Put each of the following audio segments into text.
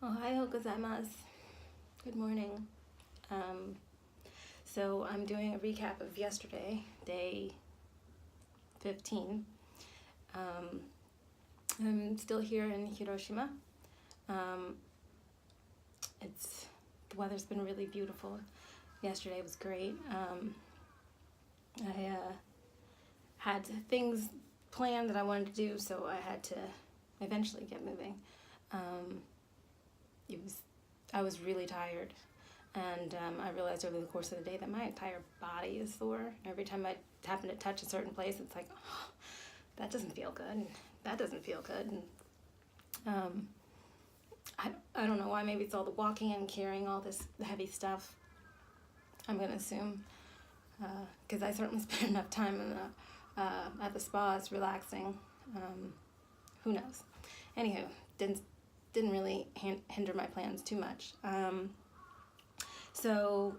Ohayou gozaimasu. Good morning. So I'm doing a recap of yesterday, day 15. I'm still here in Hiroshima. The weather's been really beautiful. Yesterday was great. I had things planned that I wanted to do, so I had to eventually get moving. I was really tired, and I realized over the course of the day that my entire body is sore. Every time I happen to touch a certain place, it's like, oh, that doesn't feel good. That doesn't feel good. And, I don't know why. Maybe it's all the walking and carrying all this heavy stuff. I'm gonna assume, because I certainly spent enough time at the spas relaxing. Who knows? Anywho, didn't really hinder my plans too much. So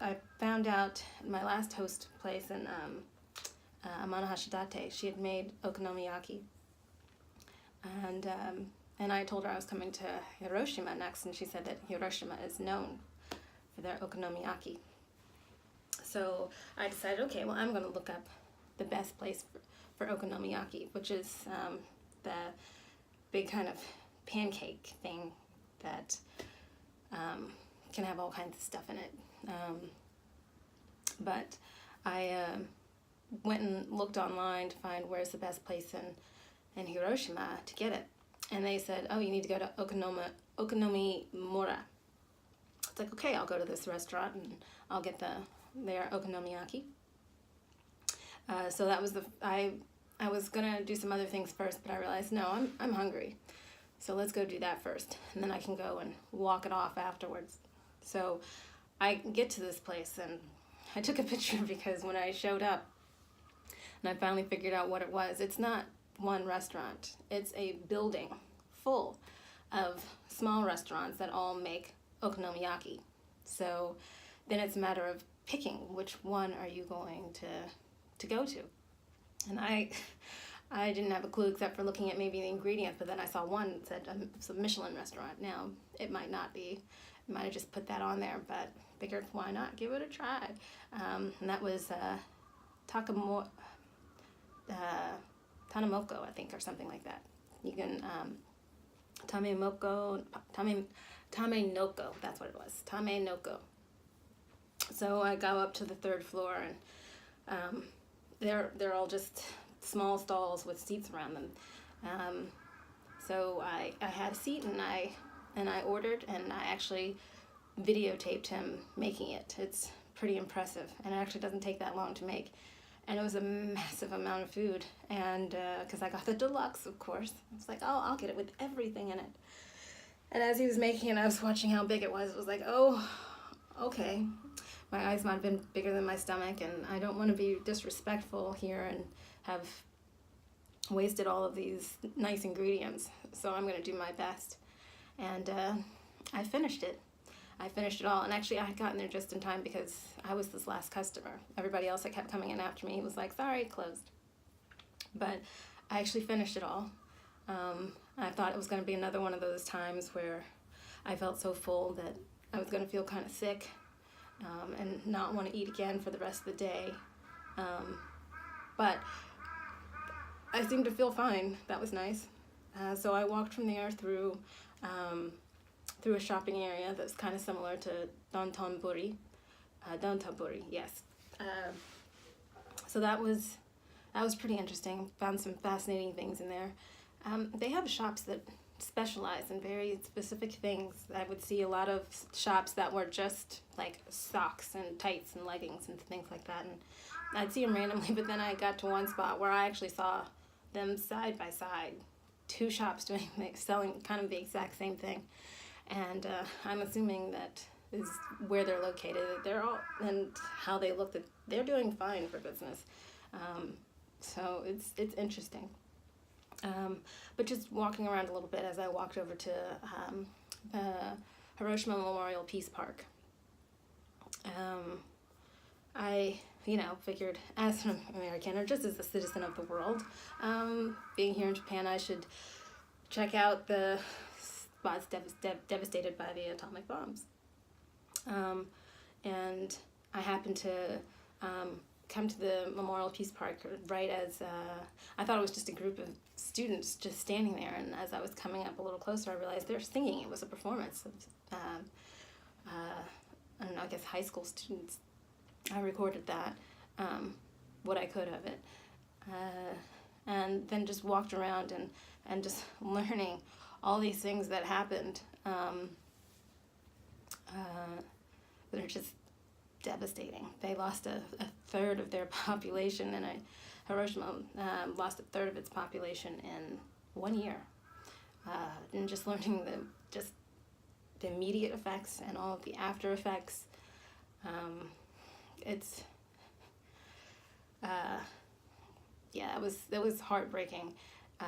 I found out my last host place in Amano Hashidate, she had made Okonomiyaki. And I told her I was coming to Hiroshima next, and she said that Hiroshima is known for their Okonomiyaki. So I decided, okay, well, I'm going to look up the best place for Okonomiyaki, which is the big kind of pancake thing that can have all kinds of stuff in it. But I went and looked online to find where's the best place in Hiroshima to get it. And they said, oh, you need to go to Okinomimura. It's like, okay, I'll go to this restaurant and I'll get their Okonomiyaki. So that was I was gonna do some other things first, but I realized, no, I'm hungry. So let's go do that first, and then I can go and walk it off afterwards. So I get to this place, and I took a picture because when I showed up and I finally figured out what it was, it's not one restaurant. It's a building full of small restaurants that all make okonomiyaki. So then it's a matter of picking which one are you going to go to. And I didn't have a clue except for looking at maybe the ingredients, but then I saw one that said it's a Michelin restaurant. Now, it might not be. I might have just put that on there, but figured why not give it a try. And that was Tanamoko, I think, or something like that. You can, Tamenoko, that's what it was, Tamenoko. So I go up to the third floor, and they're all just small stalls with seats around them. So I had a seat, and I ordered, and I actually videotaped him making it. It's pretty impressive, and it actually doesn't take that long to make. And it was a massive amount of food, and because I got the deluxe, of course. I was like, oh, I'll get it with everything in it. And as he was making it, I was watching how big it was. It was like, oh, okay. My eyes might have been bigger than my stomach, and I don't want to be disrespectful here and have wasted all of these nice ingredients. So I'm going to do my best. And I finished it. I finished it all, and actually I had gotten there just in time because I was this last customer. Everybody else that kept coming in after me was like, sorry, it closed. But I actually finished it all. I thought it was going to be another one of those times where I felt so full that I was going to feel kind of sick and not want to eat again for the rest of the day. But I seemed to feel fine. That was nice. So I walked from there through a shopping area that's kind of similar to Dontonburi. Dontonburi, yes. So that was pretty interesting. Found some fascinating things in there. They have shops that specialize in very specific things. I would see a lot of shops that were just like socks and tights and leggings and things like that. And I'd see them randomly, but then I got to one spot where I actually saw them side by side. Two shops selling kind of the exact same thing. And I'm assuming that is where they're located. They're all, and how they look, that they're doing fine for business. So it's interesting. But just walking around a little bit as I walked over to the Hiroshima Memorial Peace Park. I figured as an American, or just as a citizen of the world, being here in Japan, I should check out the spots devastated by the atomic bombs. And I happened to come to the Memorial Peace Park right as I thought it was just a group of students just standing there, and as I was coming up a little closer, I realized they're singing. It was a performance of I don't know, I guess high school students. I recorded that, what I could of it, and then just walked around and just learning all these things that happened that are just devastating. They lost a third of their population, and Hiroshima lost a third of its population in 1 year. And just learning the immediate effects and all of the after effects. It was heartbreaking. I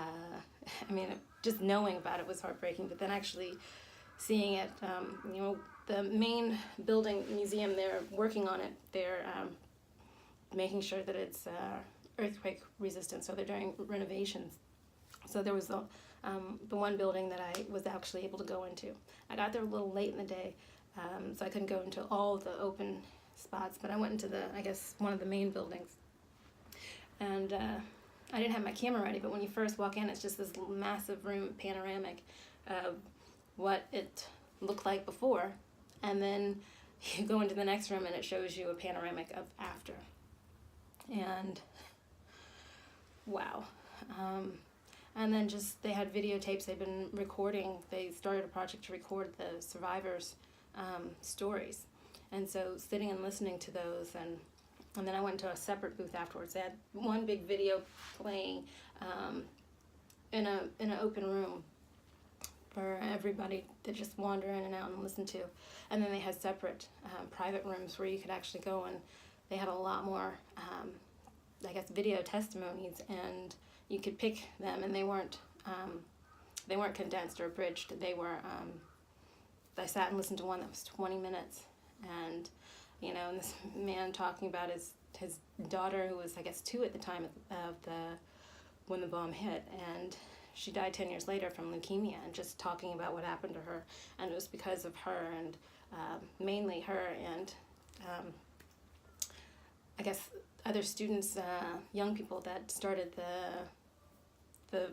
mean, just knowing about it was heartbreaking, but then actually seeing it, the main building museum, they're working on it. They're making sure that it's earthquake resistant, so they're doing renovations. So there was the one building that I was actually able to go into. I got there a little late in the day, so I couldn't go into all the open spots, but I went into one of the main buildings. And I didn't have my camera ready, but when you first walk in, it's just this massive room, panoramic of what it looked like before. And then you go into the next room and it shows you a panoramic of after. And wow. And then just they had videotapes they've been recording. They started a project to record the survivors' stories. And so sitting and listening to those, and then I went to a separate booth afterwards. They had one big video playing in an open room for everybody to just wander in and out and listen to. And then they had separate private rooms where you could actually go, and they had a lot more, video testimonies, and you could pick them, and they weren't condensed or abridged. They were, I sat and listened to one that was 20 minutes, and and this man talking about his daughter, who was 2 at the time of when the bomb hit, and she died 10 years later from leukemia, and just talking about what happened to her, and it was because of her, and mainly her, and other students, young people that started the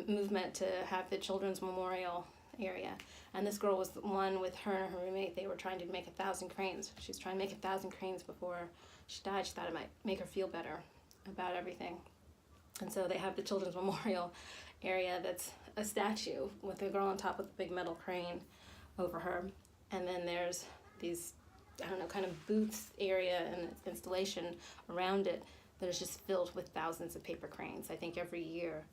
movement to have the children's memorial area. And this girl was the one with her and her roommate. They were trying to make 1,000 cranes. She was trying to make 1,000 cranes before she died. She thought it might make her feel better about everything. And so they have the children's memorial area that's a statue with a girl on top with a big metal crane over her. And then there's these, kind of booths area and installation around it that is just filled with thousands of paper cranes. I think every year,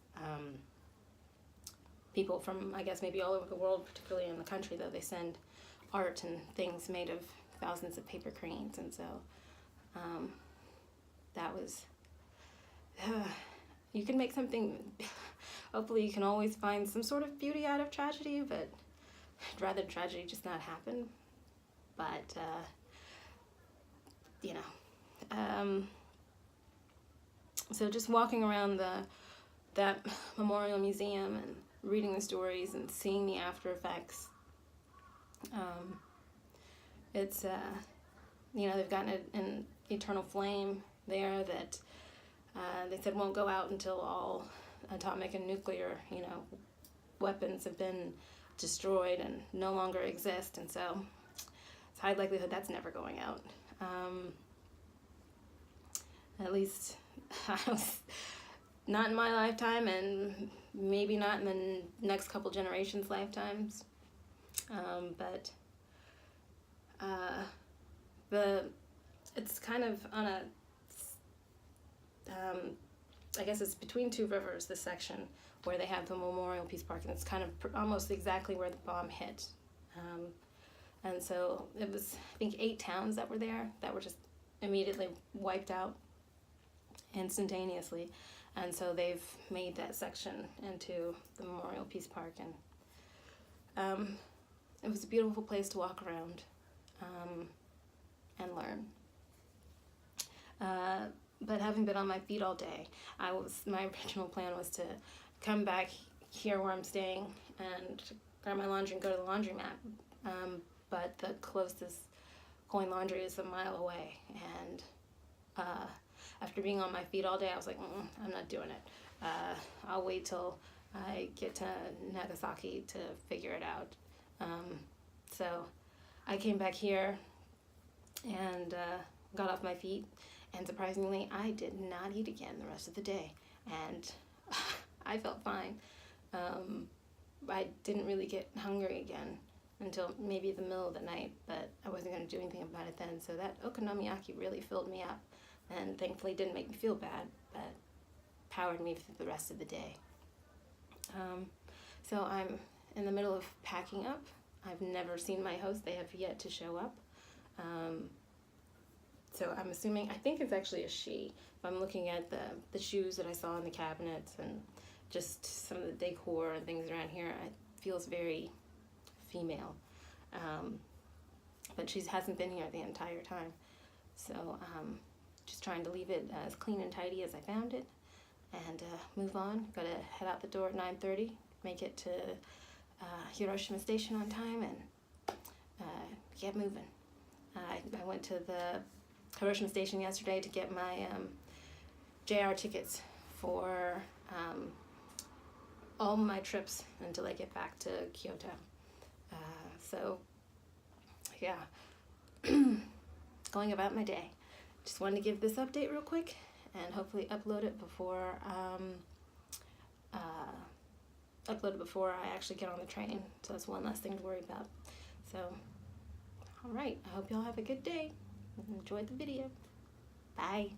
people from, maybe all over the world, particularly in the country, though, they send art and things made of thousands of paper cranes. And so that was, you can make something, hopefully you can always find some sort of beauty out of tragedy, but I'd rather tragedy just not happen. But, so just walking around that memorial museum and reading the stories and seeing the after effects, it's, they've gotten an eternal flame there that they said won't go out until all atomic and nuclear, weapons have been destroyed and no longer exist, and so it's high likelihood that's never going out. At least not in my lifetime, and maybe not in the next couple generations' lifetimes. It's kind of on a, it's between two rivers, this section where they have the Memorial Peace Park, and it's kind of almost exactly where the bomb hit. And so it was, 8 towns that were there that were just immediately wiped out instantaneously. And so they've made that section into the Memorial Peace Park, and it was a beautiful place to walk around and learn. But having been on my feet all day, my original plan was to come back here where I'm staying and grab my laundry and go to the laundromat. But the closest Coin Laundry is a mile away, and after being on my feet all day, I was like, I'm not doing it. I'll wait till I get to Nagasaki to figure it out. So I came back here and got off my feet, and surprisingly, I did not eat again the rest of the day, and I felt fine. I didn't really get hungry again until maybe the middle of the night, but I wasn't going to do anything about it then, so that okonomiyaki really filled me up, and thankfully didn't make me feel bad, but powered me through the rest of the day. So I'm in the middle of packing up. I've never seen my host. They have yet to show up. So I'm assuming, I think it's actually a she. If I'm looking at the shoes that I saw in the cabinets and just some of the decor and things around here, it feels very female. But she hasn't been here the entire time. So just trying to leave it as clean and tidy as I found it and move on. Gotta head out the door at 9:30, make it to Hiroshima station on time, and get moving. I went to the Hiroshima station yesterday to get my JR tickets for all my trips until I get back to Kyoto. So yeah, going about my day. Just wanted to give this update real quick and hopefully upload it before I actually get on the train. So that's one less thing to worry about. So, all right, I hope y'all have a good day. Enjoy the video. Bye.